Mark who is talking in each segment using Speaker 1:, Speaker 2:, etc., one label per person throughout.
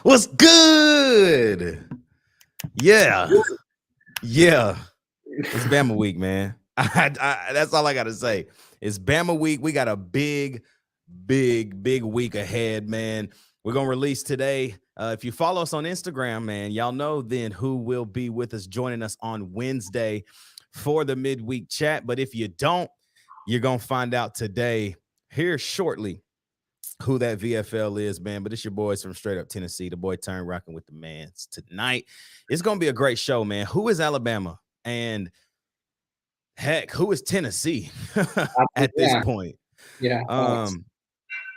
Speaker 1: What's good? Yeah. It's Bama week, man. That's all I got to say. It's Bama week. We got a big week ahead, man. We're going to release today. If you follow us on Instagram, man, y'all know then who will be with us, joining us on Wednesday for the midweek chat. But if you don't, you're going to find out today here shortly who that VFL is, man. But it's your boys from straight up Tennessee. The boy turned rocking with the mans tonight. It's going to be a great show, man. Who is Alabama? And heck, who is Tennessee at this point?
Speaker 2: Yeah.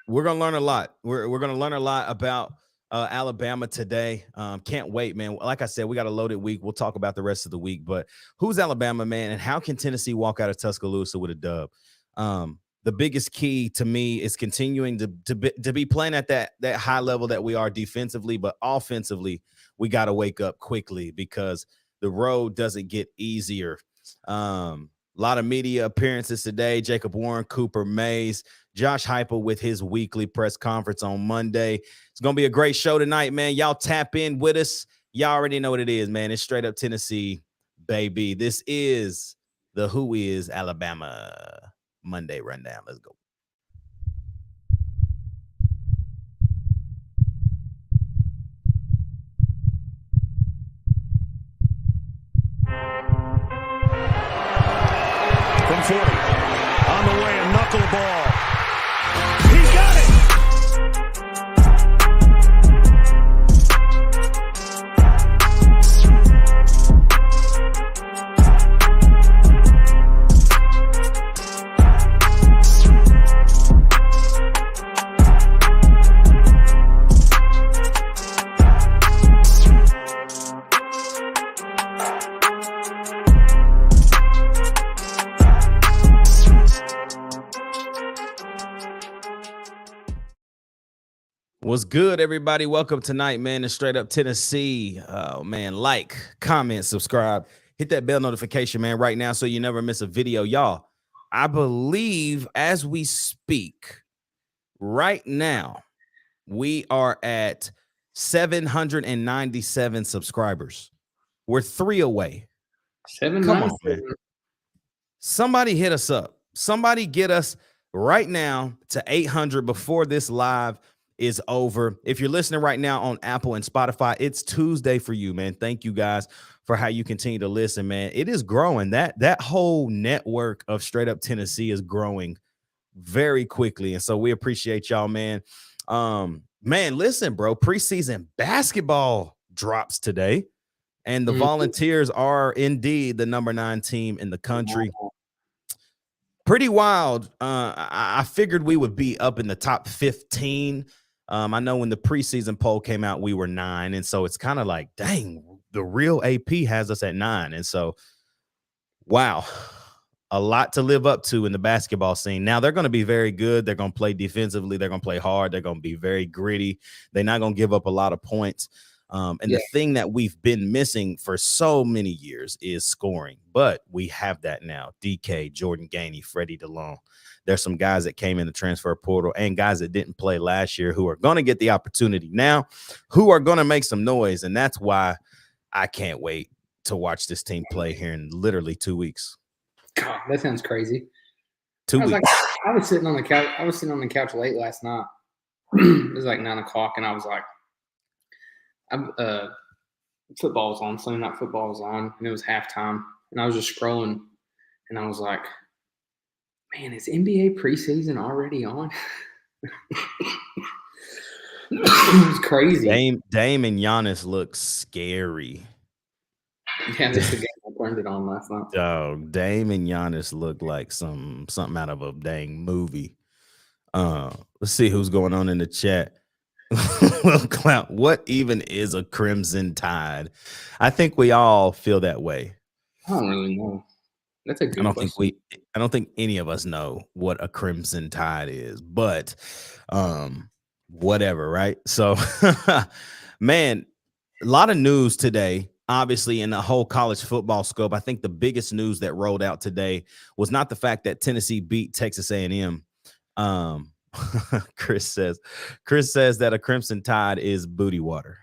Speaker 1: We're going to learn a lot. We're going to learn a lot about Alabama today. Can't wait, man. Like I said, we got a loaded week. We'll talk about the rest of the week. But who's Alabama, man? And how can Tennessee walk out of Tuscaloosa with a dub? The biggest key to me is continuing to be playing at that high level that we are defensively, but offensively, we got to wake up quickly because the road doesn't get easier. A lot of media appearances today. Jacob Warren, Cooper Mays, Josh Heupel with his weekly press conference on Monday. It's going to be a great show tonight, man. Y'all tap in with us. Y'all already know what it is, man. It's straight up Tennessee, baby. This is the Who Is Alabama Monday rundown. Let's go.
Speaker 3: From 40, on the way, a knuckleball. He got it!
Speaker 1: What's good, everybody? Welcome tonight, man, to Straight Up Tennessee. Oh, man, like, comment, subscribe, hit that bell notification, man, right now so you never miss a video. Y'all, I believe as we speak right now, we are at 797 subscribers. We're 3 away. Come on, man. Somebody hit us up. Somebody get us right now to 800 before this live is over. If you're listening right now on Apple and Spotify, it's Tuesday for you, man. Thank you guys for how you continue to listen, man. It is growing. That whole network of Straight Up Tennessee is growing very quickly. And so we appreciate y'all, man. Man, listen, bro, preseason basketball drops today. And the Volunteers are indeed the number 9 team in the country. Pretty wild. I figured we would be up in the top 15. I know when the preseason poll came out, we were 9. And so it's kind of like, dang, the real AP has us at 9. And so, wow, a lot to live up to in the basketball scene. Now, they're going to be very good. They're going to play defensively. They're going to play hard. They're going to be very gritty. They're not going to give up a lot of points. The thing that we've been missing for so many years is scoring, but we have that now. DK, Jordan Gainey, Freddie DeLong. There's some guys that came in the transfer portal and guys that didn't play last year who are going to get the opportunity now, who are going to make some noise. And that's why I can't wait to watch this team play here in literally 2 weeks.
Speaker 2: God, that sounds crazy.
Speaker 1: 2 weeks.
Speaker 2: I was sitting on the couch. I was sitting on the couch late last night. It was like 9 o'clock, and I was like, football was on, Sunday night football was on, and it was halftime, and I was just scrolling, and I was like, man, is NBA preseason already on? It was crazy.
Speaker 1: Dame and Giannis look scary.
Speaker 2: Yeah, that's the game I turned it on last night.
Speaker 1: Oh, Dame and Giannis look like something out of a dang movie. Let's see who's going on in the chat. Well, Clout, what even is a Crimson Tide? I think we all feel that way.
Speaker 2: I don't really know. That's a good question.
Speaker 1: I don't think any of us know what a Crimson Tide is, but whatever, right? So, man, a lot of news today. Obviously, in the whole college football scope, I think the biggest news that rolled out today was not the fact that Tennessee beat Texas A&M, Chris says that a Crimson Tide is booty water.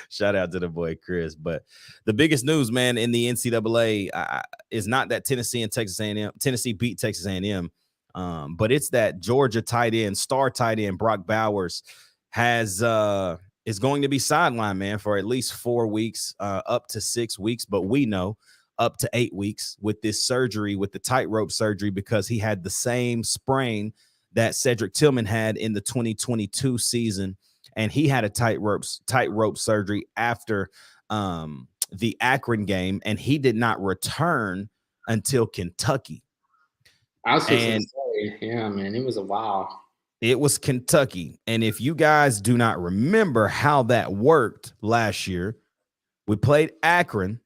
Speaker 1: Shout out to the boy Chris. But the biggest news, man, in the NCAA is not that Tennessee beat Texas A&M, but it's that Georgia star tight end Brock Bowers is going to be sidelined, man, for at least 4 weeks, up to 6 weeks. But we know up to 8 weeks with this surgery, with the tightrope surgery, because he had the same sprain that Cedric Tillman had in the 2022 season. And he had a tightrope surgery after the Akron game, and he did not return until Kentucky.
Speaker 2: I was just going to say, yeah, man, it was a while.
Speaker 1: It was Kentucky. And if you guys do not remember how that worked last year, we played Akron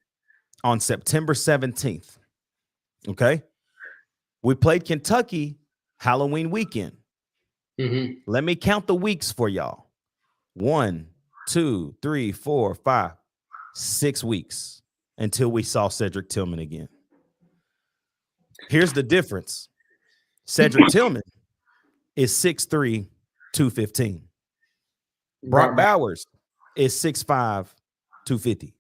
Speaker 1: on September 17th. Okay. We played Kentucky Halloween weekend.
Speaker 2: Mm-hmm.
Speaker 1: Let me count the weeks for y'all. 1, 2, 3, 4, 5, 6 weeks until we saw Cedric Tillman again. Here's the difference. Cedric Tillman is 6'3", 215. Brock Bowers is 6'5", 250.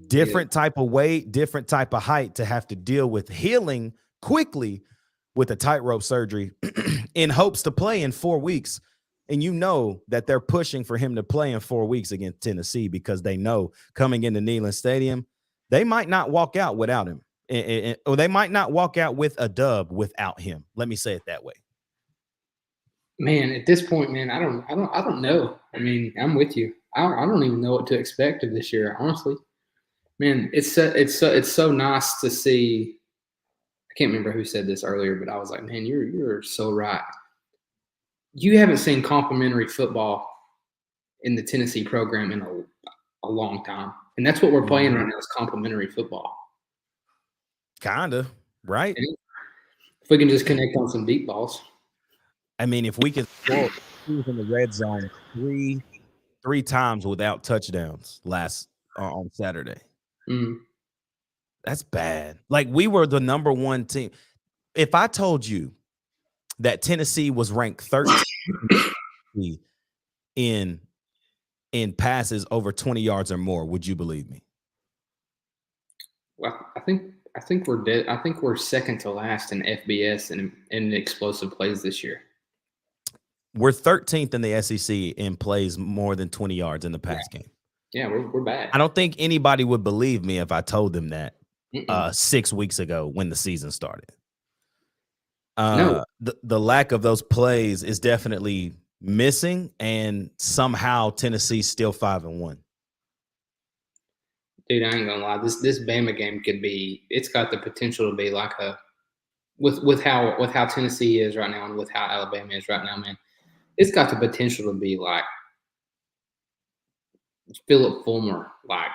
Speaker 1: Different type of weight, different type of height to have to deal with healing quickly with a tightrope surgery in hopes to play in 4 weeks. And you know that they're pushing for him to play in 4 weeks against Tennessee because they know coming into Neyland Stadium, they might not walk out without him. Or they might not walk out with a dub without him. Let me say it that way.
Speaker 2: Man, at this point, man, I don't know. I mean, I'm with you. I don't even know what to expect of this year, honestly. Man, it's so nice to see. I can't remember who said this earlier, but I was like, man, you're so right. You haven't seen complimentary football in the Tennessee program in a long time, and that's what we're playing right now is complimentary football.
Speaker 1: Kinda, right?
Speaker 2: And if we can just connect on some deep balls.
Speaker 1: I mean, if we can score in the red zone three times without touchdowns on Saturday.
Speaker 2: Mm.
Speaker 1: That's bad. Like, we were the number 1 team. If I told you that Tennessee was ranked 13th in passes over 20 yards or more, would you believe me?
Speaker 2: Well, I think we're dead. I think we're second to last in FBS and in explosive plays this year.
Speaker 1: We're 13th in the SEC in plays more than 20 yards in the pass game.
Speaker 2: Yeah, we're bad.
Speaker 1: I don't think anybody would believe me if I told them that 6 weeks ago when the season started.
Speaker 2: No.
Speaker 1: The lack of those plays is definitely missing, and somehow Tennessee's still 5-1.
Speaker 2: Dude, I ain't gonna lie. This Bama game it's got the potential to be like with how Tennessee is right now and with how Alabama is right now, man. It's got the potential to be like Philip Fulmer, like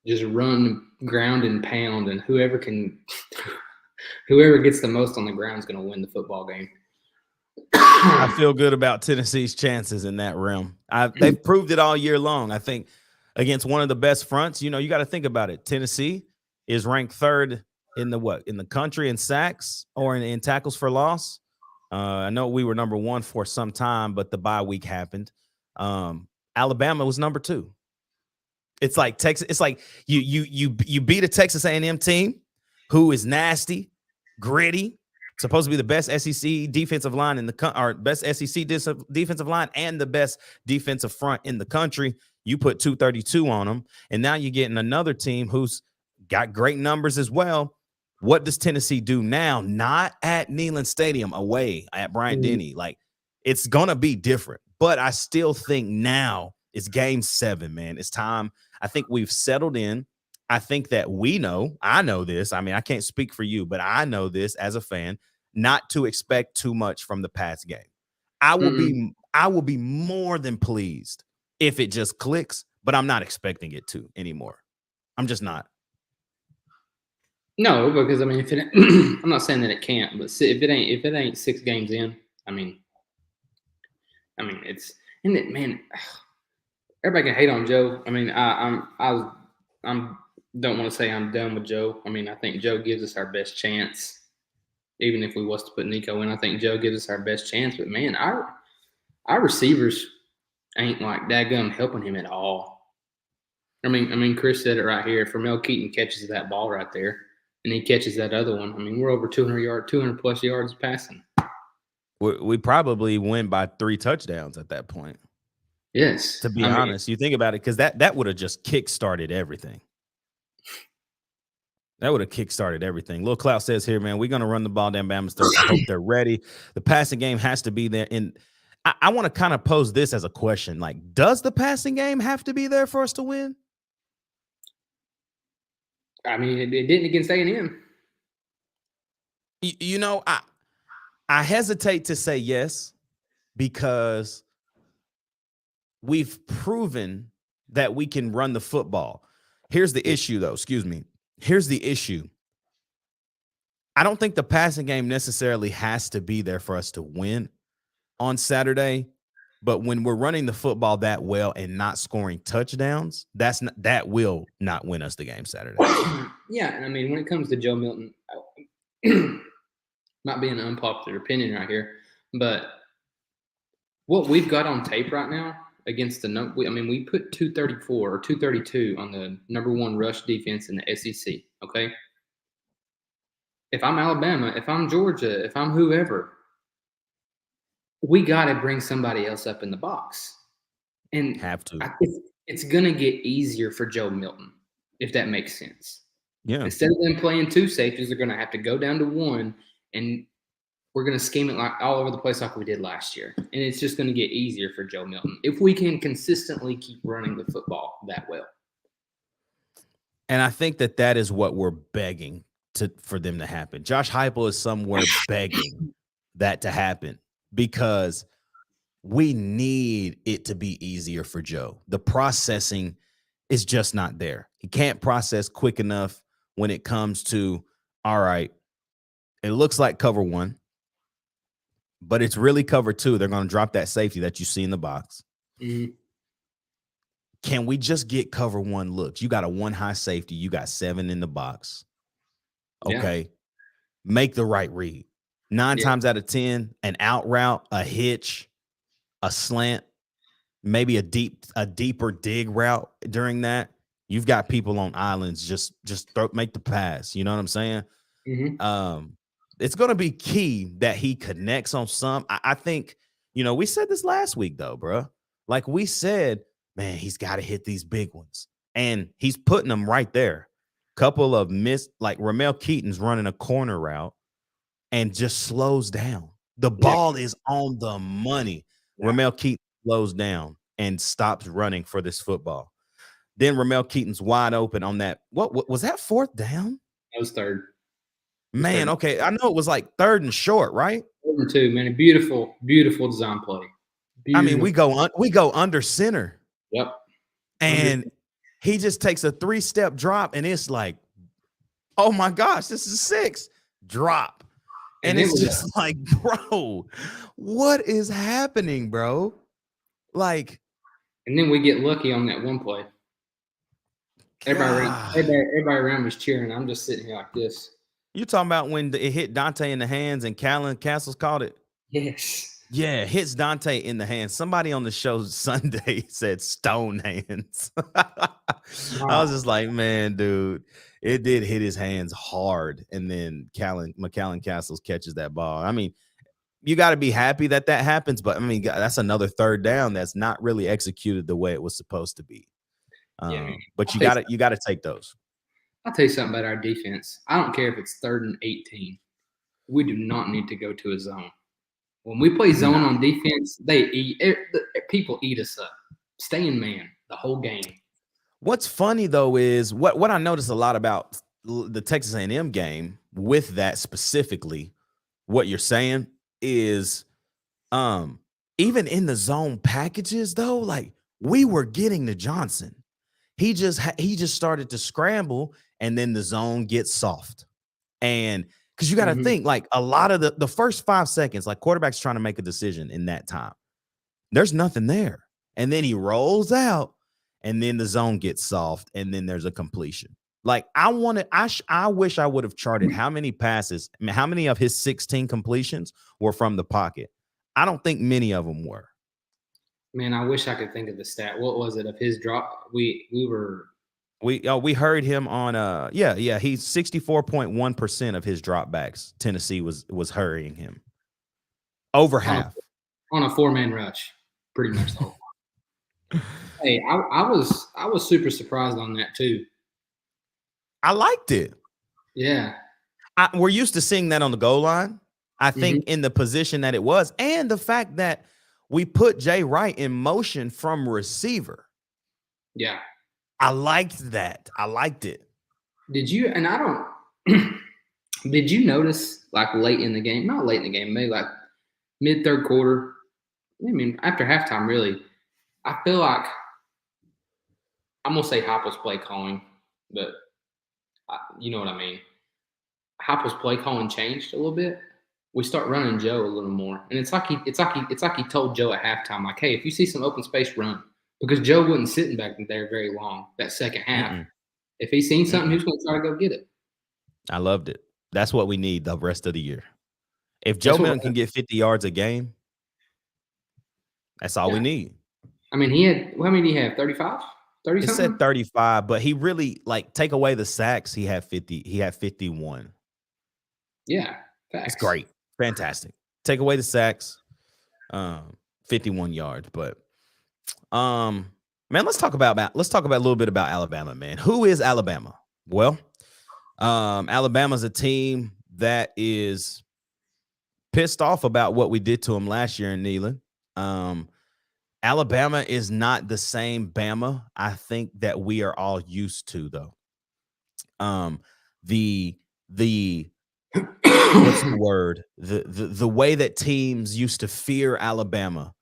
Speaker 2: just run, ground and pound, and whoever gets the most on the ground is going to win the football game.
Speaker 1: I feel good about Tennessee's chances in that realm. They've proved it all year long. I think against one of the best fronts, you got to think about it. Tennessee is ranked 3rd in the country in sacks or in tackles for loss. I know we were number 1 for some time, but the bye week happened. Alabama was number 2. It's like Texas. It's like you beat a Texas A&M team who is nasty, gritty, supposed to be the best SEC defensive line best SEC defensive line and the best defensive front in the country. You put 232 on them, and now you're getting another team who's got great numbers as well. What does Tennessee do now? Not at Neyland Stadium, away at Bryant-Denny. Like, it's gonna be different, but I still think now it's game 7, man. It's time. I think we've settled in. I think that I know this. I mean, I can't speak for you, but I know this as a fan, not to expect too much from the pass game. I will be more than pleased if it just clicks, but I'm not expecting it to anymore. I'm just not.
Speaker 2: No, because I mean, I'm not saying that it can't, but if it ain't 6 games in, I mean, it's man. Everybody can hate on Joe. I mean, I don't want to say I'm done with Joe. I mean, I think Joe gives us our best chance Even if we was to put Nico in, I think Joe gives us our best chance. But man, our receivers ain't like daggum helping him at all. I mean, Chris said it right here. If Ramel Keaton catches that ball right there, and he catches that other one, I mean, we're over 200 plus yards passing.
Speaker 1: We probably win by 3 touchdowns at that point.
Speaker 2: Yes,
Speaker 1: to be honest, you think about it, because that would have just kick-started everything. That would have kick-started everything. Lil Clout says here, man, we're going to run the ball down Bama's throat. I hope they're ready. The passing game has to be there. And I want to kind of pose this as a question. Like, does the passing game have to be there for us to win?
Speaker 2: I mean, it didn't against A&M.
Speaker 1: You know, I hesitate to say yes, because we've proven that we can run the football. Here's the issue, though. Excuse me. Here's the issue. I don't think the passing game necessarily has to be there for us to win on Saturday. But when we're running the football that well and not scoring touchdowns, that will not win us the game Saturday.
Speaker 2: Yeah, and I mean, when it comes to Joe Milton, might be an unpopular opinion right here, but what we've got on tape right now against we put 234 or 232 on the #1 rush defense in the SEC, okay? If I'm Alabama, if I'm Georgia, if I'm whoever, we got to bring somebody else up in the box. And
Speaker 1: have to.
Speaker 2: It's going to get easier for Joe Milton, if that makes sense.
Speaker 1: Yeah.
Speaker 2: Instead of them playing 2 safeties, they're going to have to go down to 1, and we're going to scheme it like all over the place like we did last year. And it's just going to get easier for Joe Milton if we can consistently keep running the football that well.
Speaker 1: And I think that is what we're begging for them to happen. Josh Heupel is somewhere begging that to happen, because we need it to be easier for Joe. The processing is just not there. He can't process quick enough when it comes to, all right, it looks like cover 1, but it's really cover 2. They're going to drop that safety that you see in the box.
Speaker 2: Mm-hmm.
Speaker 1: Can we just get cover 1 looks? You got a 1 high safety. You got 7 in the box. Okay. Yeah. Make the right read. 9 times out of 10, an out route, a hitch, a slant, maybe a deeper dig route during that. You've got people on islands, just make the pass. You know what I'm saying?
Speaker 2: Mm-hmm.
Speaker 1: It's going to be key that he connects on some. I think, we said this last week, though, bro. Like we said, man, he's got to hit these big ones. And he's putting them right there. Couple of missed, like Ramel Keaton's running a corner route and just slows down. The ball is on the money. Yeah. Ramel Keaton slows down and stops running for this football. Then Ramel Keaton's wide open on that. What was that, 4th down?
Speaker 2: That was 3rd.
Speaker 1: Man, okay. I know it was like 3rd and short, right?
Speaker 2: 3rd and 2, man. A beautiful, beautiful design play. Beautiful.
Speaker 1: I mean, we go under center.
Speaker 2: Yep.
Speaker 1: And he just takes a 3-step drop, and it's like, oh my gosh, this is 6 drop. And it's just like, bro, what is happening, bro? Like,
Speaker 2: and then we get lucky on that one play. Everybody around was cheering. I'm just sitting here like this.
Speaker 1: You're talking about when it hit Dante in the hands and Castles caught it?
Speaker 2: Yes.
Speaker 1: Yeah, it hits Dante in the hands. Somebody on the show Sunday said stone hands. I was just like, man, dude, it did hit his hands hard. And then McCallan Castles catches that ball. I mean, you got to be happy that happens. But, I mean, that's another 3rd down that's not really executed the way it was supposed to be. But you got to take those.
Speaker 2: I'll tell you something about our defense. I don't care if it's 3rd and 18. We do not need to go to a zone. When we play zone on defense, people eat us up. Stay in man the whole game.
Speaker 1: What's funny, though, is what I noticed a lot about the Texas A&M game with that specifically, what you're saying is even in the zone packages, though, like we were getting to Johnson. He just started to scramble, and then the zone gets soft. And because you got to think, like a lot of the first 5 seconds, like quarterback's trying to make a decision in that time. There's nothing there. And then he rolls out, and then the zone gets soft, and then there's a completion. Like I wish I would have charted how many passes, how many of his 16 completions were from the pocket. I don't think many of them were.
Speaker 2: Man, I wish I could think of the stat. What was it of his drop? We
Speaker 1: heard him on he's 64.1% of his dropbacks. Tennessee was hurrying him. Over half.
Speaker 2: On a 4-man rush, pretty much the whole time. Hey, I was super surprised on that too.
Speaker 1: I liked it.
Speaker 2: Yeah.
Speaker 1: We're used to seeing that on the goal line. I think in the position that it was, and the fact that we put Jay Wright in motion from receiver.
Speaker 2: Yeah.
Speaker 1: I liked that. I liked it.
Speaker 2: Did you notice like late in the game, not late in the game, maybe like mid third quarter, I mean, after halftime, really, I feel like I'm going to say Heupel's play calling, but you know what I mean. Heupel's play calling changed a little bit. We start running Joe a little more, and it's like he told Joe at halftime, like, "Hey, if you see some open space, run," because Joe wasn't sitting back there very long that second half. If he's seen something, he's going to try to go get it.
Speaker 1: I loved it. That's what we need the rest of the year. If Joe Milton can get 50 yards a game, that's all we need.
Speaker 2: I mean, how many did he have? 35? 30
Speaker 1: something? It said 35, but he really, like, take away the sacks, he had 50. He had 51.
Speaker 2: Yeah, facts.
Speaker 1: It's great. Fantastic. Take away the sacks, 51 yards. But man, let's talk about a little bit about Alabama, man. Who is Alabama? Well, Alabama's a team that is pissed off about what we did to them last year in Neyland. Alabama is not the same Bama I think that we are all used to, though. The what's the word? The way that teams used to fear Alabama,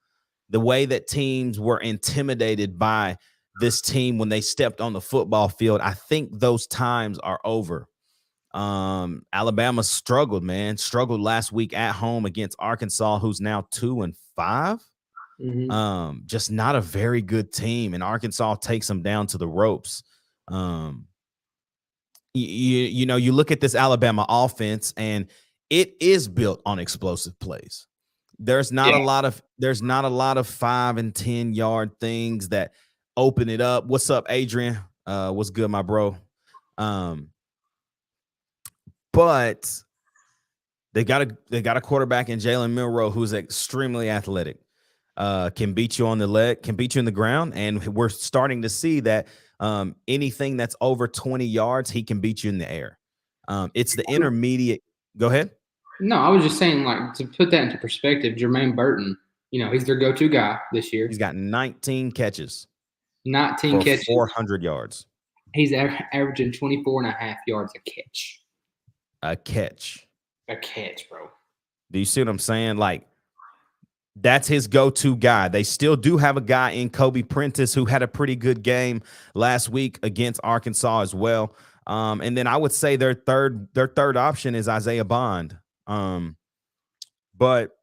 Speaker 1: the way that teams were intimidated by this team when they stepped on the football field, I think those times are over. Alabama struggled last week at home against Arkansas, who's now 2-5. Just not a very good team, and Arkansas takes them down to the ropes. You know, you look at this Alabama offense, and it is built on explosive plays. There's not a lot of 5 and 10 yard things that open it up. What's up, Adrian? What's good, my bro? But they got a quarterback in Jalen Milroe who's extremely athletic. Can beat you on the leg, can beat you in the ground, and we're starting to see that anything that's over 20 yards, he can beat you in the air. It's the intermediate. Go ahead.
Speaker 2: No, I was just saying, like, to put that into perspective, Jermaine Burton, you know, he's their go-to guy this year.
Speaker 1: He's got 19 catches.
Speaker 2: 19 catches.
Speaker 1: 400 yards.
Speaker 2: He's averaging 24.5 yards a catch.
Speaker 1: A catch,
Speaker 2: bro.
Speaker 1: Do you see what I'm saying? Like, that's his go-to guy. They still do have a guy in Kobe Prentice who had a pretty good game last week against Arkansas as well. And then I would say their third option is Isaiah Bond. But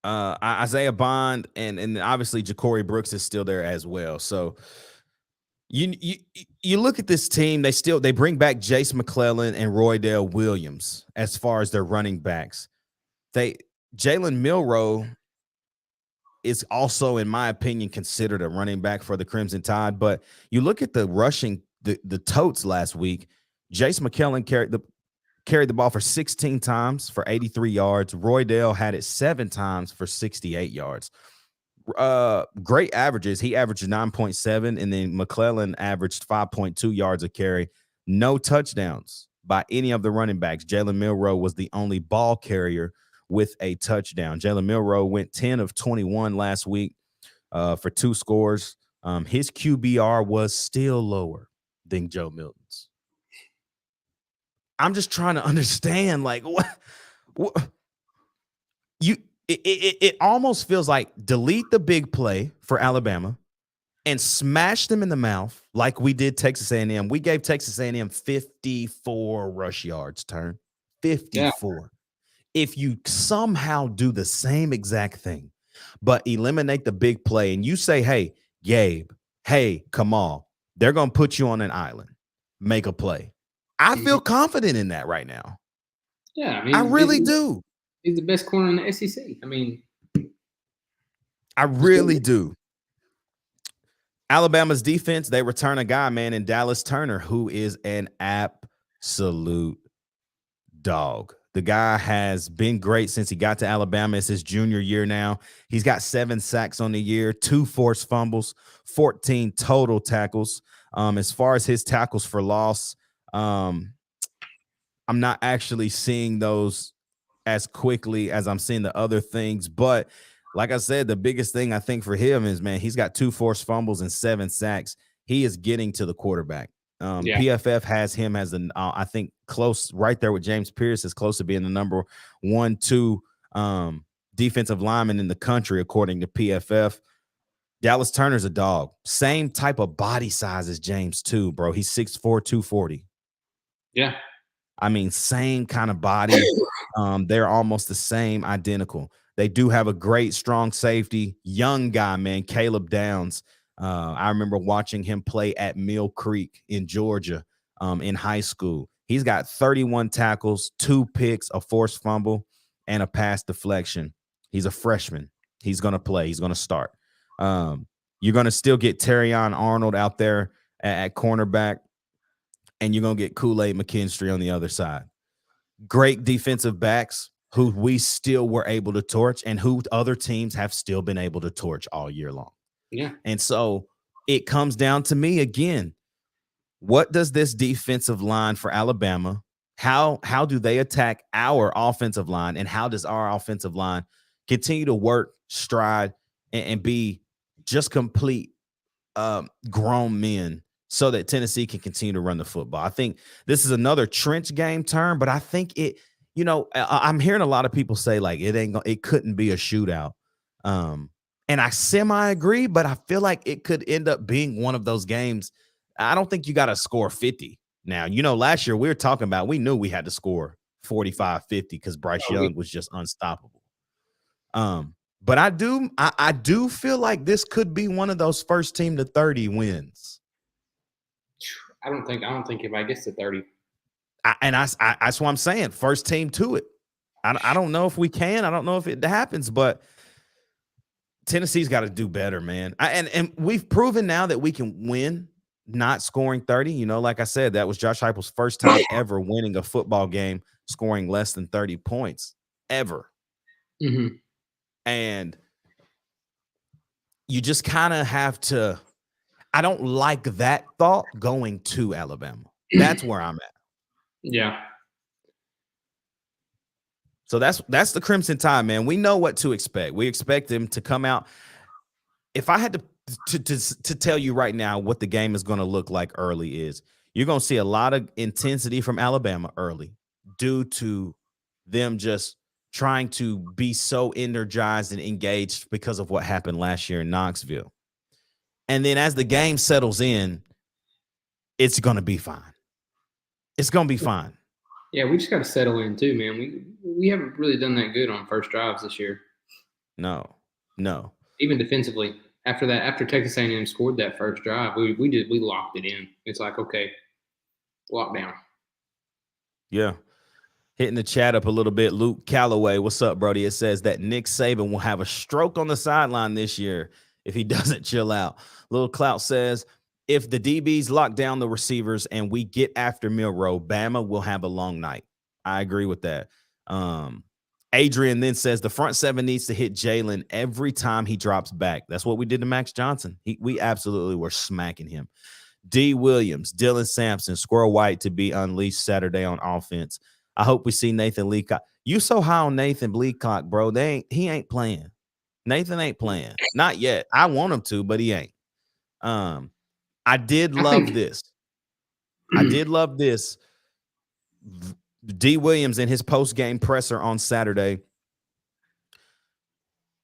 Speaker 1: Isaiah Bond and obviously Ja'Cory Brooks is still there as well. So you look at this team, they bring back Jace McClellan and Roydell Williams as far as their running backs. Jalen Milroe is also, in my opinion, considered a running back for the Crimson Tide. But you look at the rushing, the totes last week. Jace McClellan carried the ball for 16 times for 83 yards. Roydell had it 7 times for 68 yards. Great averages. He averaged 9.7, and then McClellan averaged 5.2 yards a carry. No touchdowns by any of the running backs. Jalen Milroe was the only ball carrier with a touchdown. Jalen Milroe went 10 of 21 last week for 2 scores. His QBR was still lower than Joe Milton's. I'm just trying to understand, like, what it almost feels like delete the big play for Alabama and smash them in the mouth like we did Texas A&M. We gave Texas A&M 54 rush yards, 54. Yeah. If you somehow do the same exact thing, but eliminate the big play and you say, hey, Gabe, hey, Kamal, they're going to put you on an island, make a play. I feel confident in that right now.
Speaker 2: Yeah, I mean,
Speaker 1: I really do.
Speaker 2: He's the best corner in the SEC. I mean,
Speaker 1: I really do. Alabama's defense, they return a guy, man, in Dallas Turner, who is an absolute dog. The guy has been great since he got to Alabama. It's his junior year now. He's got 7 sacks on the year, 2 forced fumbles, 14 total tackles. As far as his tackles for loss, I'm not actually seeing those as quickly as I'm seeing the other things. But like I said, the biggest thing I think for him is, man, he's got 2 forced fumbles and 7 sacks. He is getting to the quarterback. PFF has him as I think close right there with James Pierce, is close to being the number 1, 2 defensive lineman in the country, according to PFF. Dallas Turner's a dog. Same type of body size as James too, bro. He's 6'4", 240.
Speaker 2: Yeah.
Speaker 1: I mean, same kind of body. They're almost the same, identical. They do have a great, strong safety, young guy, man, Caleb Downs. I remember watching him play at Mill Creek in Georgia in high school. He's got 31 tackles, 2 picks, a forced fumble, and a pass deflection. He's a freshman. He's going to play. He's going to start. You're going to still get Terrion Arnold out there at cornerback, and you're going to get Kool-Aid McKinstry on the other side. Great defensive backs who we still were able to torch and who other teams have still been able to torch all year long.
Speaker 2: Yeah.
Speaker 1: And so it comes down to me again. What does this defensive line for Alabama, how do they attack our offensive line, and how does our offensive line continue to work, stride, and be just complete grown men so that Tennessee can continue to run the football? I think this is another trench game term, but I think it, I'm hearing a lot of people say like it couldn't be a shootout. And I semi-agree, but I feel like it could end up being one of those games. I don't think you got to score 50. Now, last year we knew we had to score 45, 50 because Bryce Young was just unstoppable. But I do feel like this could be one of those first team to 30 wins.
Speaker 2: I don't think if gets to 30.
Speaker 1: That's what I'm saying. First team to it. I don't know if we can. I don't know if it happens, but Tennessee's got to do better, man. And we've proven now that we can win not scoring 30. Like I said, that was Josh Heupel's first time ever winning a football game scoring less than 30 points ever.
Speaker 2: Mm-hmm.
Speaker 1: And you just kind of have to – I don't like that thought going to Alabama. That's where I'm at.
Speaker 2: Yeah.
Speaker 1: So that's the Crimson Tide, man. We know what to expect. We expect them to come out. If I had to tell you right now what the game is going to look like early is, you're going to see a lot of intensity from Alabama early due to them just trying to be so energized and engaged because of what happened last year in Knoxville. And then as the game settles in, it's going to be fine. It's going to be fine.
Speaker 2: Yeah, we just got to settle in too, man. We haven't really done that good on first drives this year.
Speaker 1: No.
Speaker 2: Even defensively, after Texas A&M scored that first drive, we locked it in. It's like, okay, lockdown.
Speaker 1: Yeah. Hitting the chat up a little bit. Luke Calloway, what's up, Brody? It says that Nick Saban will have a stroke on the sideline this year if he doesn't chill out. Little Clout says, if the DBs lock down the receivers and we get after Milroe, Bama will have a long night. I agree with that. Adrian then says the front seven needs to hit Jalen every time he drops back. That's what we did to Max Johnson. We absolutely were smacking him. D. Williams, Dylan Sampson, Squirrel White to be unleashed Saturday on offense. I hope we see Nathan Leacock. You so high on Nathan Leacock, bro. He ain't playing. Nathan ain't playing. Not yet. I want him to, but he ain't. I did love this. D. Williams in his post-game presser on Saturday,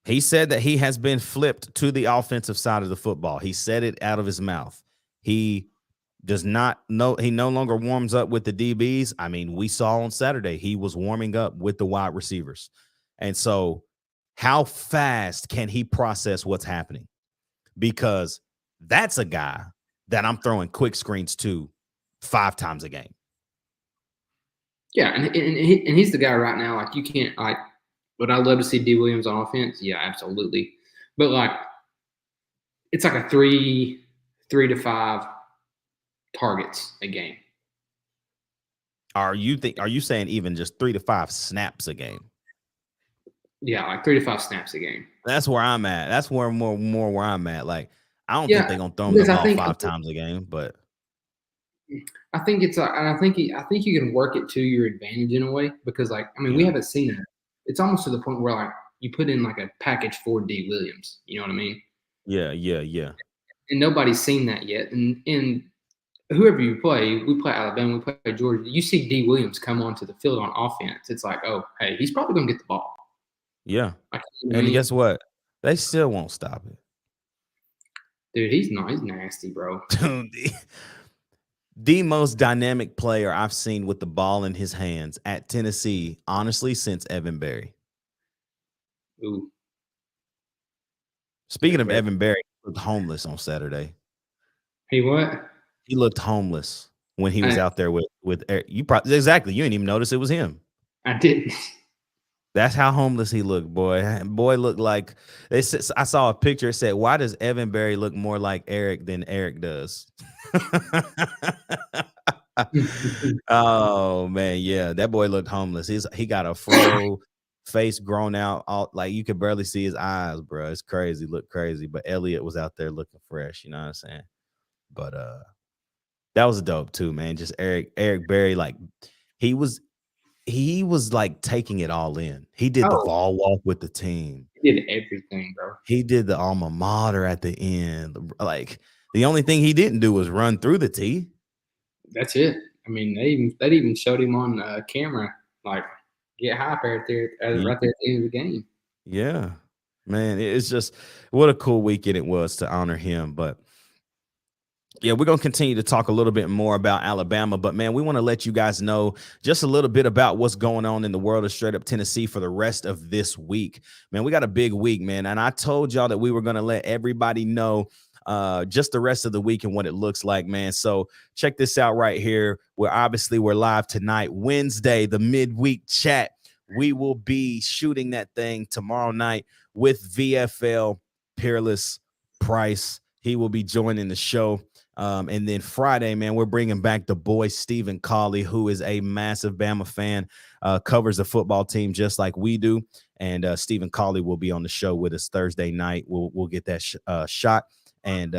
Speaker 1: he said that he has been flipped to the offensive side of the football. He said it out of his mouth. He does not know. He no longer warms up with the DBs. I mean, we saw on Saturday he was warming up with the wide receivers. And so how fast can he process what's happening? Because that's a guy that I'm throwing quick screens to 5 times a game.
Speaker 2: Yeah, and he's the guy right now. Like, you can't, like, would I love to see D. Williams on offense? Yeah, absolutely. But, like, it's like a 3 to 5 targets a game.
Speaker 1: Are you saying even just 3 to 5 snaps a game?
Speaker 2: Yeah, like 3 to 5 snaps a game.
Speaker 1: That's where I'm at. That's where more where I'm at. Like, I don't think they're gonna throw him the ball 5 times a game, but
Speaker 2: I think it's and I think you can work it to your advantage in a way, because, like, I mean, we haven't seen it. It's almost to the point where, like, you put in like a package for D. Williams. You know what I mean?
Speaker 1: Yeah.
Speaker 2: And nobody's seen that yet. And whoever you play, we play Alabama, we play Georgia. You see D. Williams come onto the field on offense, it's like, oh, hey, he's probably gonna get the ball.
Speaker 1: Yeah. And guess what? They still won't stop it.
Speaker 2: Dude, he's nasty, bro.
Speaker 1: Dude, the most dynamic player I've seen with the ball in his hands at Tennessee, honestly, since Evan Berry.
Speaker 2: Ooh.
Speaker 1: Speaking of Evan Berry, he looked homeless on Saturday.
Speaker 2: He what?
Speaker 1: He looked homeless when he was out there with Eric. You didn't even notice it was him.
Speaker 2: I didn't.
Speaker 1: That's how homeless he looked, boy. Boy looked like I saw a picture. It said, "Why does Evan Berry look more like Eric than Eric does?" Oh man, yeah, that boy looked homeless. He got a fro, face grown out, all like you could barely see his eyes, bro. It's crazy, looked crazy. But Elliott was out there looking fresh. You know what I'm saying? But that was dope too, man. Just Eric Berry, like he was like taking it all in. He did the ball walk with the team.
Speaker 2: He did everything, bro.
Speaker 1: He did the alma mater at the end. Like, the only thing he didn't do was run through the tee.
Speaker 2: That's it. I mean, they even showed him on camera, like, get hype right there at the end of the game.
Speaker 1: Yeah, man, it's just what a cool weekend it was to honor him. But yeah, we're going to continue to talk a little bit more about Alabama, but man, we want to let you guys know just a little bit about what's going on in the world of straight up Tennessee for the rest of this week. Man, we got a big week, man. And I told y'all that we were going to let everybody know just the rest of the week and what it looks like, man. So check this out right here. We're live tonight, Wednesday, the midweek chat. We will be shooting that thing tomorrow night with VFL Peerless Price. He will be joining the show. And then Friday, man, we're bringing back the boy Stephen Cawley, who is a massive Bama fan, covers the football team just like we do. And Stephen Cawley will be on the show with us Thursday night. We'll get that shot and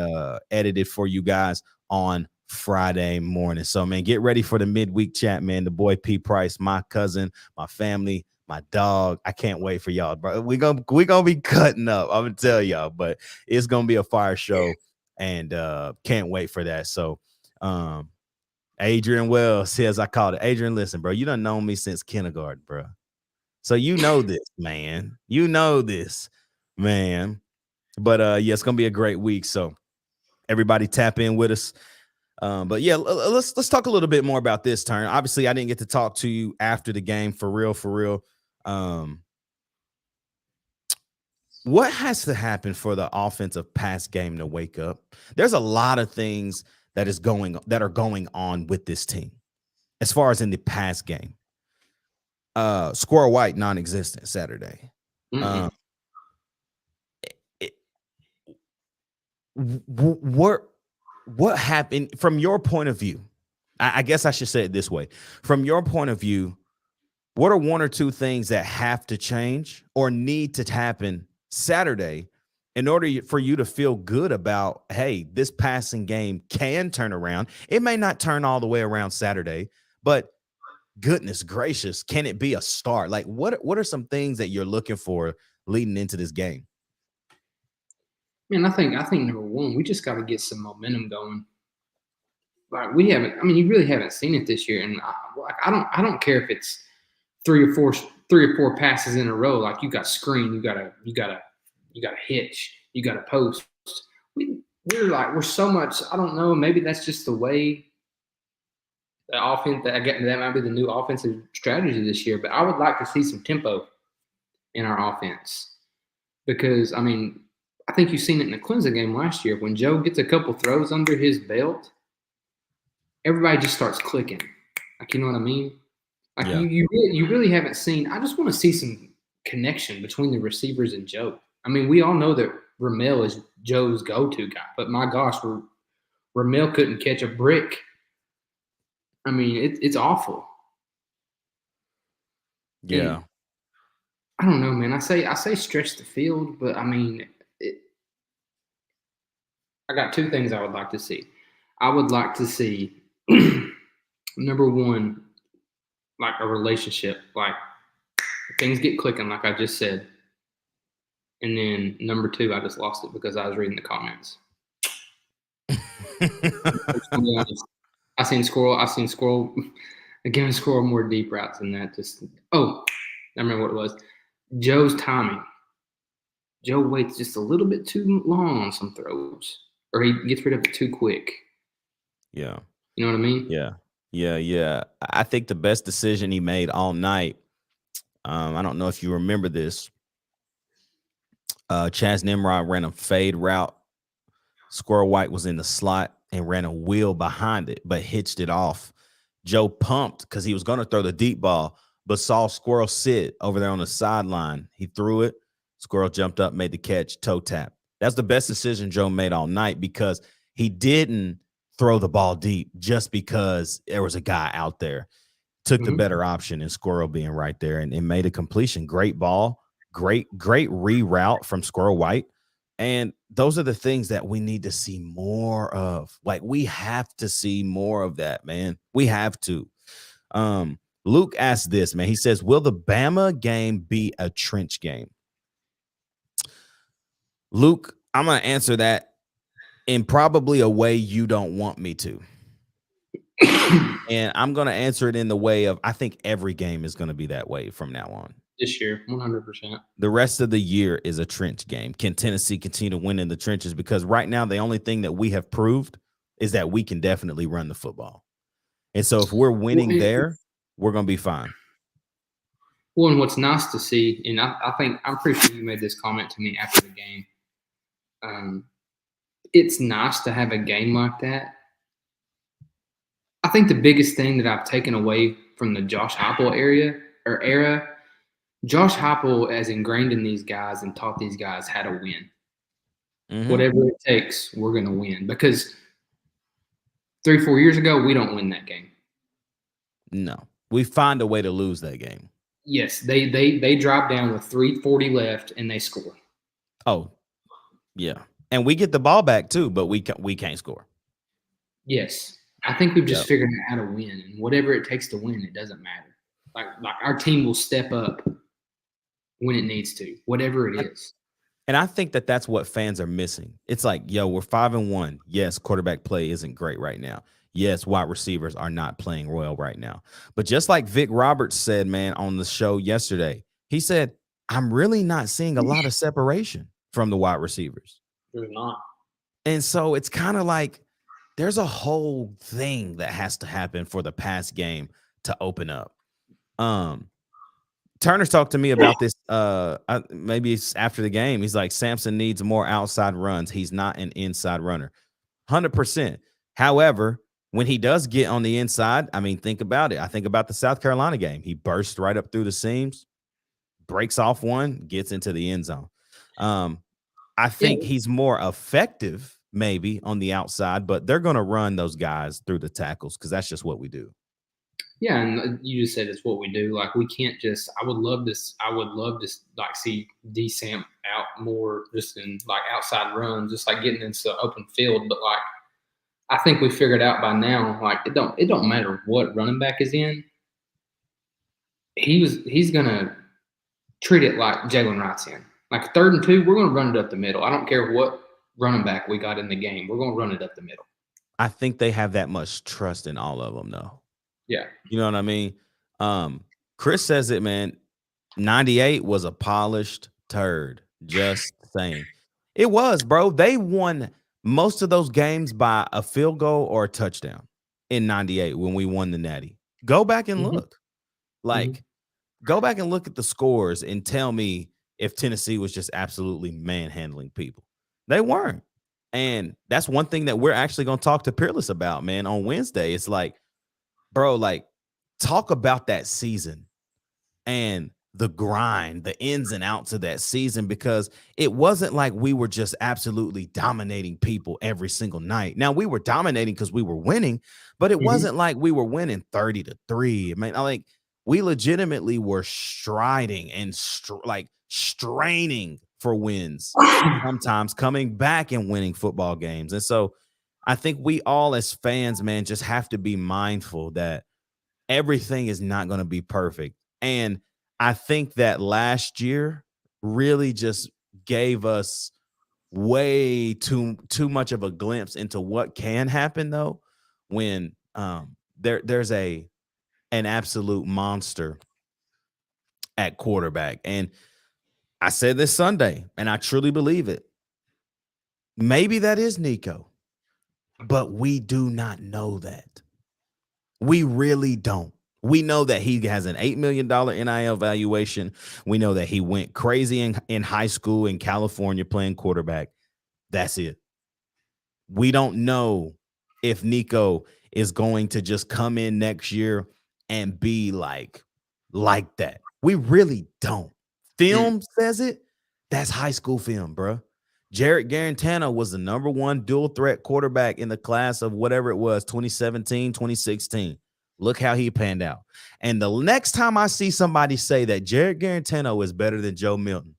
Speaker 1: edited for you guys on Friday morning. So, man, get ready for the midweek chat, man. The boy P. Price, my cousin, my family, my dog. I can't wait for y'all, bro. We gonna be cutting up. I'm gonna tell y'all, but it's gonna be a fire show. And can't wait for that. So Adrian Wells says, I called it. Adrian, listen, bro, you done known me since kindergarten, bro. So you know this, man. You know this, man. But yeah, it's gonna be a great week. So everybody tap in with us. But yeah, let's talk a little bit more about this turn. Obviously, I didn't get to talk to you after the game for real. What has to happen for the offensive pass game to wake up? There's a lot of things that are going on with this team as far as in the pass game. Squirrel White non-existent Saturday. What happened from your point of view? I guess I should say it this way. From your point of view, what are one or two things that have to change or need to happen Saturday in order for you to feel good about, hey, this passing game can turn around? It may not turn all the way around Saturday, but goodness gracious, can it be a start? Like, what are some things that you're looking for leading into this game?
Speaker 2: Man, I think number one, we just got to get some momentum going. Like, we haven't. I mean, you really haven't seen it this year, and I don't care if it's three or four passes in a row. Like, you got screen, you got a hitch, you got a post. We're so much. I don't know. Maybe that's just the way the offense. That might be the new offensive strategy this year. But I would like to see some tempo in our offense, because I mean, I think you've seen it in the Clemson game last year when Joe gets a couple throws under his belt. Everybody just starts clicking. Like, you know what I mean? Like you really haven't seen. I just want to see some connection between the receivers and Joe. I mean, we all know that Ramel is Joe's go-to guy, but my gosh, Ramel couldn't catch a brick. I mean, it's awful.
Speaker 1: Yeah.
Speaker 2: And I don't know, man. I say stretch the field, but I mean, I got two things I would like to see. I would like to see number one, like a relationship, like things get clicking, like I just said. And then number two, I just lost it because I was reading the comments. I seen Squirrel again. Squirrel more deep routes than that. I remember what it was. Joe's timing. Joe waits just a little bit too long on some throws, or he gets rid of it too quick.
Speaker 1: Yeah.
Speaker 2: You know what I mean?
Speaker 1: Yeah. I think the best decision he made all night. I don't know if you remember this. Chaz Nimrod ran a fade route. Squirrel White was in the slot and ran a wheel behind it, but hitched it off. Joe pumped because he was going to throw the deep ball, but saw Squirrel sit over there on the sideline. He threw it. Squirrel jumped up, made the catch, toe tap. That's the best decision Joe made all night because he didn't throw the ball deep just because there was a guy out there. Took the better option in Squirrel being right there and made a completion. Great ball. Great reroute from Squirrel White. And those are the things that we need to see more of. Like, we have to see more of that, man. We have to. Luke asked this, man. He says, will the Bama game be a trench game? Luke, I'm going to answer that in probably a way you don't want me to. And I'm going to answer it in the way of, I think every game is going to be that way from now on.
Speaker 2: This year, 100%.
Speaker 1: The rest of the year is a trench game. Can Tennessee continue to win in the trenches? Because right now, the only thing that we have proved is that we can definitely run the football. And so if we're winning there, we're going to be fine.
Speaker 2: Well, and what's nice to see, and I think, I'm pretty sure you made this comment to me after the game. It's nice to have a game like that. I think the biggest thing that I've taken away from the Josh Heupel era, Josh Heupel has ingrained in these guys and taught these guys how to win. Mm-hmm. Whatever it takes, we're going to win. Because 3-4 years ago, we don't win that game.
Speaker 1: No. We find a way to lose that game.
Speaker 2: Yes, they drop down with 3:40 left and they score.
Speaker 1: Oh, yeah. And we get the ball back too, but we can't score.
Speaker 2: Yes. I think we've just figured out how to win. And whatever it takes to win, it doesn't matter. Like our team will step up when it needs to, whatever it is.
Speaker 1: And I think that that's what fans are missing. It's like, yo, we're 5-1. Yes, quarterback play isn't great right now. Yes, wide receivers are not playing well right now. But just like Vic Roberts said, man, on the show yesterday, he said, I'm really not seeing a lot of separation from the wide receivers.
Speaker 2: They're not.
Speaker 1: And so it's kind of like there's a whole thing that has to happen for the pass game to open up. Turner's talked to me about this. Maybe it's after the game. He's like, Sampson needs more outside runs. He's not an inside runner. 100%. However, when he does get on the inside, I mean, think about it. I think about the South Carolina game. He bursts right up through the seams, breaks off one, gets into the end zone. I think he's more effective maybe on the outside, but they're going to run those guys through the tackles because that's just what we do.
Speaker 2: Yeah, and you just said it's what we do. Like, we can't just – I would love to like see D-Samp out more just in like outside runs, just like getting into open field. But like, I think we figured out by now, like it don't matter what running back is in. He's gonna treat it like Jalen Wright's in. Like 3rd and 2, we're gonna run it up the middle. I don't care what running back we got in the game. We're gonna run it up the middle.
Speaker 1: I think they have that much trust in all of them, though.
Speaker 2: Yeah.
Speaker 1: You know what I mean? Chris says it, man. 98 was a polished turd. Just saying. It was, bro. They won most of those games by a field goal or a touchdown in 98 when we won the Natty. Go back and look. Like, go back and look at the scores and tell me if Tennessee was just absolutely manhandling people. They weren't. And that's one thing that we're actually going to talk to Peerless about, man, on Wednesday. It's like, bro, like, talk about that season and the grind, the ins and outs of that season, because it wasn't like we were just absolutely dominating people every single night. Now, we were dominating because we were winning, but it wasn't like we were winning 30-3. I mean, like, we legitimately were striding and straining for wins, sometimes coming back and winning football games. And so I think we all as fans, man, just have to be mindful that everything is not going to be perfect. And I think that last year really just gave us way too much of a glimpse into what can happen, though, when there's an absolute monster at quarterback. And I said this Sunday, and I truly believe it. Maybe that is Nico, but we do not know that. We really don't. We know that he has an $8 million NIL valuation. We know that he went crazy in high school in California playing quarterback. That's it. We don't know if Nico is going to just come in next year and be like that. We really don't. Film says it. That's high school film, bro. Jarrett Garantano was the number one dual threat quarterback in the class of whatever it was, 2017, 2016. Look how he panned out. And the next time I see somebody say that Jarrett Garantano is better than Joe Milton,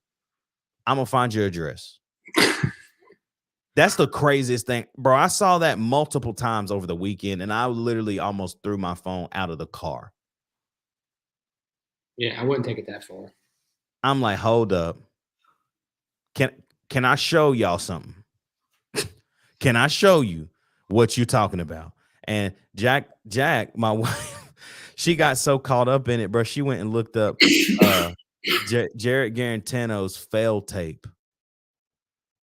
Speaker 1: I'm going to find your address. That's the craziest thing. Bro, I saw that multiple times over the weekend, and I literally almost threw my phone out of the car.
Speaker 2: Yeah, I wouldn't take it that far.
Speaker 1: I'm like, hold up. Can I show y'all something? Can I show you what you're talking about? And Jack, my wife, she got so caught up in it, bro. She went and looked up Jarrett Garantano's fail tape.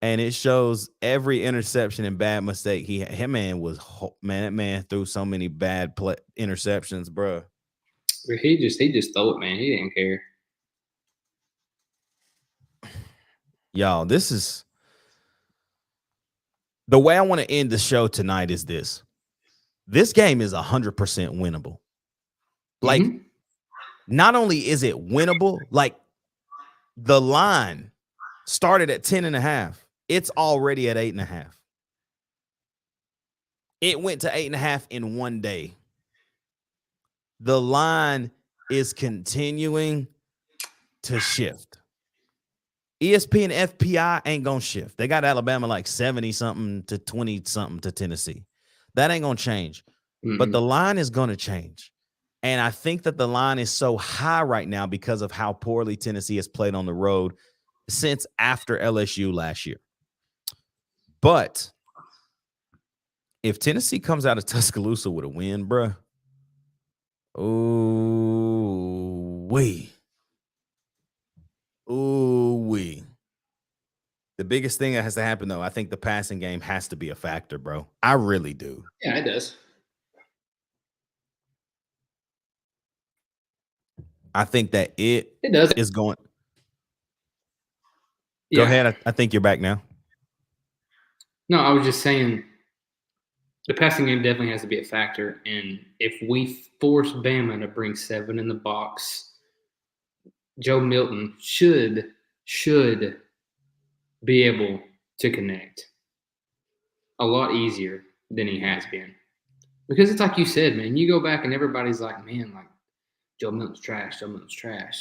Speaker 1: And it shows every interception and bad mistake that man threw so many bad interceptions, bro.
Speaker 2: He just threw it, man. He didn't care.
Speaker 1: Y'all, this is the way I want to end the show tonight. Is this game is 100% winnable. Like, not only is it winnable, like, the line started at 10.5. It's already at 8.5. It went to 8.5 in one day. The line is continuing to shift. ESPN and FPI ain't gonna shift. They got Alabama like 70-something to 20-something to Tennessee. That ain't gonna change. But the line is gonna change. And I think that the line is so high right now because of how poorly Tennessee has played on the road since after LSU last year. But if Tennessee comes out of Tuscaloosa with a win, bruh, the biggest thing that has to happen, though, I think the passing game has to be a factor, bro. I really do.
Speaker 2: Yeah, it does.
Speaker 1: I think that it
Speaker 2: does.
Speaker 1: Is going. Go ahead. I think you're back now.
Speaker 2: No, I was just saying the passing game definitely has to be a factor. And if we force Bama to bring 7 in the box, Joe Milton should be able to connect a lot easier than he has been. Because it's like you said, man, you go back and everybody's like, man, like, Joe Milton's trash,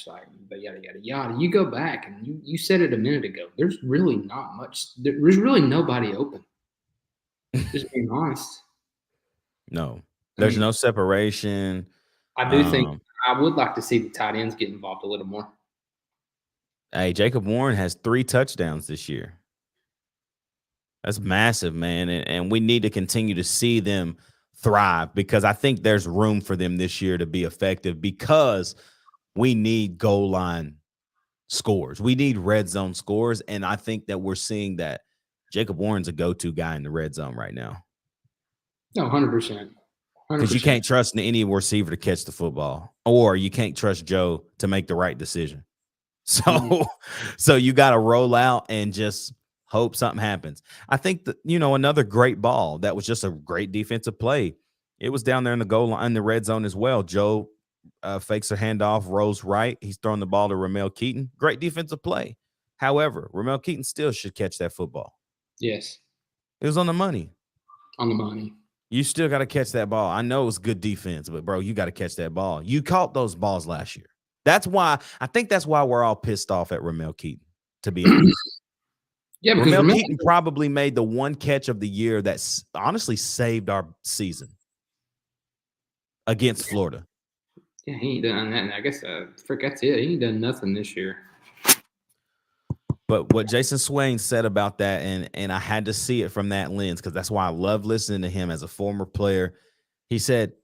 Speaker 2: like, but yada, yada, yada. You go back and you said it a minute ago. There's really not much. There's really nobody open. Just being honest.
Speaker 1: No, there's no separation.
Speaker 2: I do think I would like to see the tight ends get involved a little more.
Speaker 1: Hey, Jacob Warren has 3 touchdowns this year. That's massive, man. And we need to continue to see them thrive, because I think there's room for them this year to be effective, because we need goal line scores. We need red zone scores. And I think that we're seeing that Jacob Warren's a go-to guy in the red zone right now.
Speaker 2: No, 100%.
Speaker 1: Because you can't trust any receiver to catch the football, or you can't trust Joe to make the right decision. So, so you got to roll out and just Hope something happens. I think that, another great ball that was just a great defensive play. It was down there in the goal line, in the red zone as well. Joe fakes a handoff, rolls right. He's throwing the ball to Ramel Keaton. Great defensive play. However, Ramel Keaton still should catch that football.
Speaker 2: Yes.
Speaker 1: It was on the money.
Speaker 2: On the money.
Speaker 1: You still got to catch that ball. I know it's good defense, but, bro, you got to catch that ball. You caught those balls last year. That's why we're all pissed off at Ramel Keaton, to be honest.
Speaker 2: Yeah,
Speaker 1: because Ramel Keaton probably made the one catch of the year that honestly saved our season against Florida.
Speaker 2: Yeah, he ain't done that. I guess that's it. He ain't done nothing this year.
Speaker 1: But what Jason Swain said about that, and I had to see it from that lens, because that's why I love listening to him as a former player. He said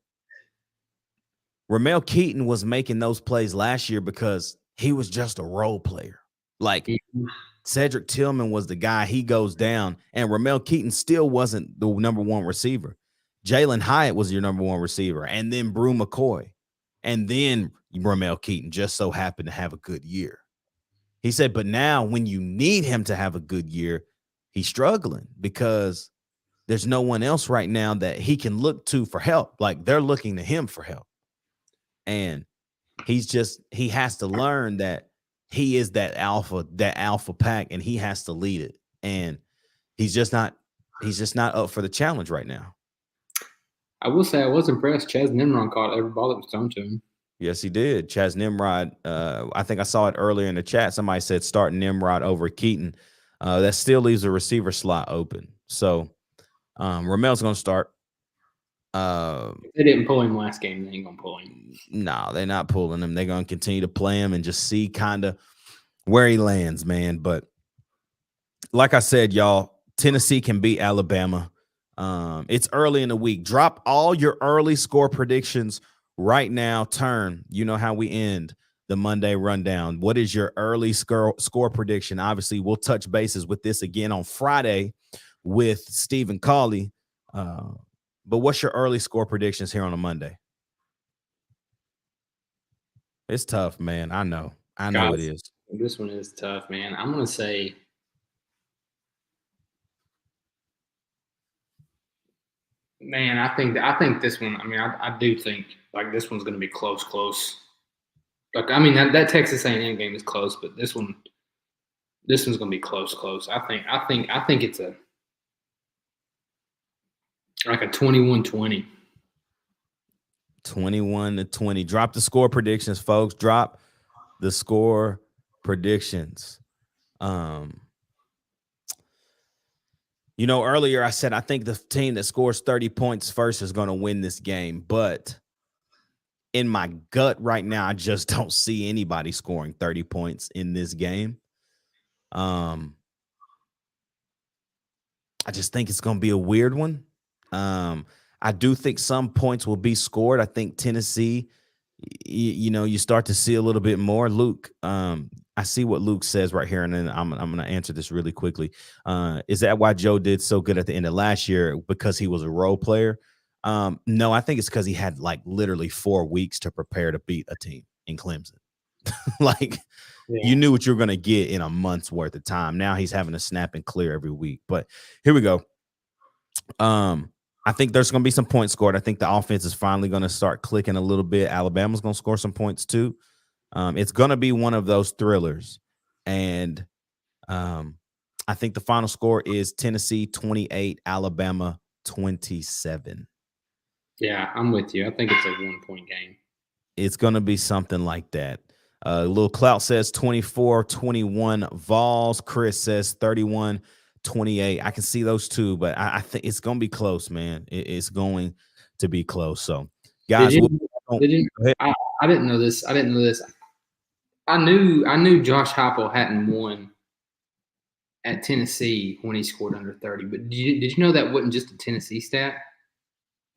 Speaker 1: Ramel Keaton was making those plays last year because he was just a role player. Like Cedric Tillman was the guy, he goes down, and Ramel Keaton still wasn't the number one receiver. Jalen Hyatt was your number one receiver, and then Brew McCoy, and then Ramel Keaton just so happened to have a good year. He said, but now when you need him to have a good year, he's struggling because there's no one else right now that he can look to for help. Like, they're looking to him for help. And he has to learn that he is that alpha pack, and he has to lead it. And he's just not up for the challenge right now.
Speaker 2: I will say I was impressed. Chaz Nimrod caught every ball that was thrown to him.
Speaker 1: Yes, he did. Chaz Nimrod. I think I saw it earlier in the chat. Somebody said start Nimrod over Keaton. That still leaves a receiver slot open. So Ramel's going to start.
Speaker 2: They didn't pull him last game. They ain't going to pull him.
Speaker 1: No, they're not pulling him. They're going to continue to play him and just see kind of where he lands, man. But like I said, y'all, Tennessee can beat Alabama. It's early in the week. Drop all your early score predictions right now. Turn, you know how we end the Monday rundown. What is your early score prediction? Obviously, we'll touch bases with this again on Friday with Stephen Cawley. But what's your early score predictions here on a Monday? It's tough, man. I know it is.
Speaker 2: This one is tough, man. I'm going to say man, I think this one, I do think like this one's going to be close. Like, that Texas A&M game is close, but this one's going to be close. I think it's like a 21-20.
Speaker 1: 21-20. Drop the score predictions, folks. Drop the score predictions. Earlier I said I think the team that scores 30 points first is going to win this game, but in my gut right now, I just don't see anybody scoring 30 points in this game. I just think it's going to be a weird one. I do think some points will be scored. I think Tennessee, you start to see a little bit more. Luke, I see what Luke says right here, and then I'm going to answer this really quickly. Is that why Joe did so good at the end of last year? Because he was a role player? No, I think it's because he had like literally 4 weeks to prepare to beat a team in Clemson. You knew what you were going to get in a month's worth of time. Now he's having to snap and clear every week. But here we go. I think there's going to be some points scored. I think the offense is finally going to start clicking a little bit. Alabama's going to score some points too. It's going to be one of those thrillers. And I think the final score is Tennessee 28, Alabama 27.
Speaker 2: Yeah, I'm with you. I think it's a 1-point game.
Speaker 1: It's going to be something like that. Little Clout says 24-21 Vols. Chris says 31-28. I can see those two, but I think it's going to be close, man. It's going to be close. So, guys,
Speaker 2: I didn't know this. I knew Josh Heupel hadn't won at Tennessee when he scored under 30, but did you know that wasn't just a Tennessee stat?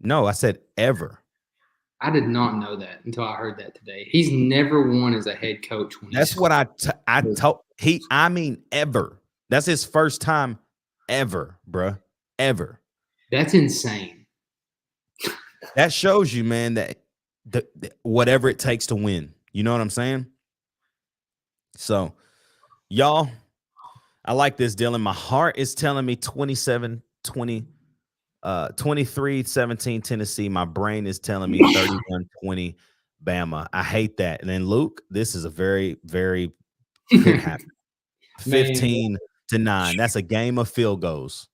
Speaker 1: No, I said ever.
Speaker 2: I did not know that until I heard that today. He's never won as a head coach.
Speaker 1: That's what I told. Ever. That's his first time ever, bruh. Ever.
Speaker 2: That's insane.
Speaker 1: That shows you, man, that whatever it takes to win. You know what I'm saying? So, y'all, I like this, Dylan. My heart is telling me 23-17 Tennessee. My brain is telling me 31-20 Bama. I hate that. And then Luke, this is a very, very could happen. 15-9. That's a game of field goals.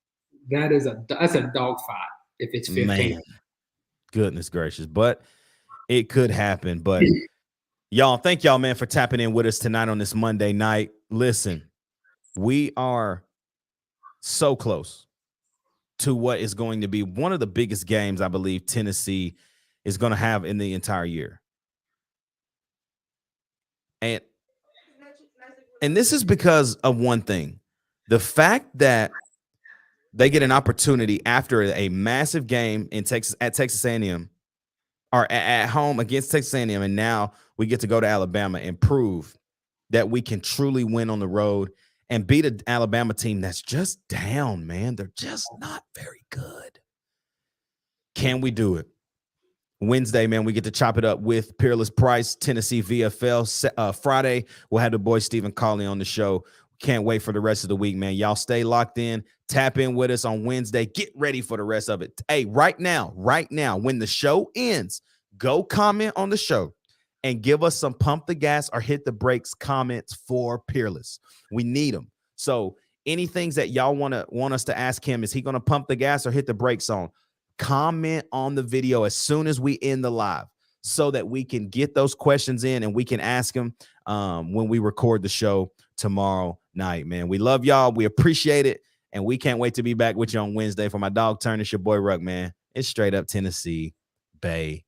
Speaker 2: That's a dogfight if it's 15.
Speaker 1: Man, goodness gracious. But it could happen. But y'all, thank y'all, man, for tapping in with us tonight on this Monday night. Listen, we are so close to what is going to be one of the biggest games I believe Tennessee is going to have in the entire year. And this is because of one thing. The fact that they get an opportunity after a massive game in Texas at Texas A&M or at home against Texas A&M, and now we get to go to Alabama and prove that we can truly win on the road and beat an Alabama team that's just down, man. They're just not very good. Can we do it? Wednesday, man, we get to chop it up with Peerless Price, Tennessee VFL. Friday, we'll have the boy Stephen Cawley on the show. Can't wait for the rest of the week, man. Y'all stay locked in. Tap in with us on Wednesday. Get ready for the rest of it. Hey, right now, when the show ends, go comment on the show and give us some pump the gas or hit the brakes comments for Peerless. We need them. So any things that y'all want us to ask him, is he going to pump the gas or hit the brakes on? Comment on the video as soon as we end the live so that we can get those questions in and we can ask them when we record the show tomorrow night, man. We love y'all. We appreciate it. And we can't wait to be back with you on Wednesday. For my dog turn, it's your boy Ruck, man. It's straight up Tennessee, baby.